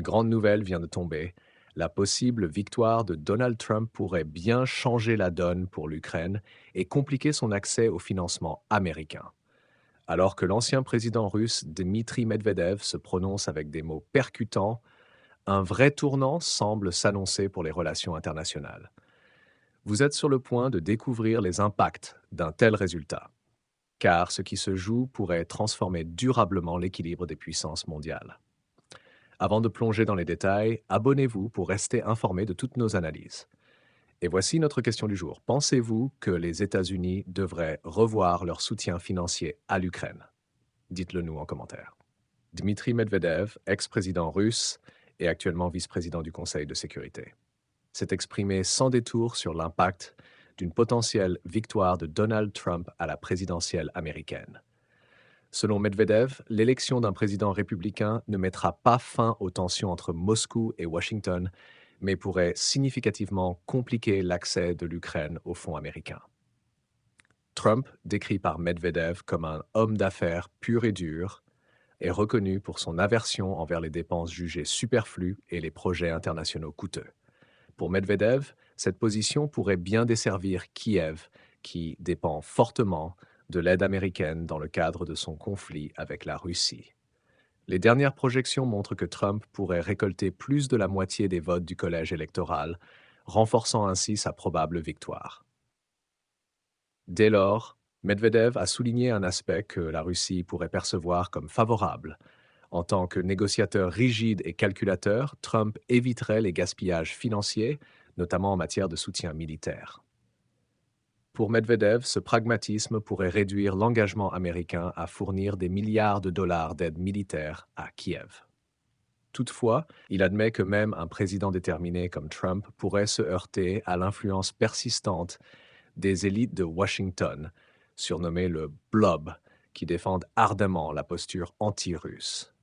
grande nouvelle vient de tomber. La possible victoire de Donald Trump pourrait bien changer la donne pour l'Ukraine et compliquer son accès au financement américain. Alors que l'ancien président russe Dmitri Medvedev se prononce avec des mots percutants, un vrai tournant semble s'annoncer pour les relations internationales. Vous êtes sur le point de découvrir les impacts d'un tel résultat, car ce qui se joue pourrait transformer durablement l'équilibre des puissances mondiales. Avant de plonger dans les détails, abonnez-vous pour rester informé de toutes nos analyses. Et voici notre question du jour. Pensez-vous que les États-Unis devraient revoir leur soutien financier à l'Ukraine? Dites-le nous en commentaire. Dmitri Medvedev, ex-président russe et actuellement vice-président du Conseil de sécurité, s'est exprimé sans détour sur l'impact d'une potentielle victoire de Donald Trump à la présidentielle américaine. Selon Medvedev, l'élection d'un président républicain ne mettra pas fin aux tensions entre Moscou et Washington, mais pourrait significativement compliquer l'accès de l'Ukraine aux fonds américains. Trump, décrit par Medvedev comme un homme d'affaires pur et dur, est reconnu pour son aversion envers les dépenses jugées superflues et les projets internationaux coûteux. Pour Medvedev, cette position pourrait bien desservir Kiev, qui dépend fortement de l'aide américaine dans le cadre de son conflit avec la Russie. Les dernières projections montrent que Trump pourrait récolter plus de la moitié des votes du collège électoral, renforçant ainsi sa probable victoire. Dès lors, Medvedev a souligné un aspect que la Russie pourrait percevoir comme favorable. En tant que négociateur rigide et calculateur, Trump éviterait les gaspillages financiers, notamment en matière de soutien militaire. Pour Medvedev, ce pragmatisme pourrait réduire l'engagement américain à fournir des milliards de dollars d'aide militaire à Kiev. Toutefois, il admet que même un président déterminé comme Trump pourrait se heurter à l'influence persistante des élites de Washington, surnommées le Blob, qui défendent ardemment la posture anti-russe.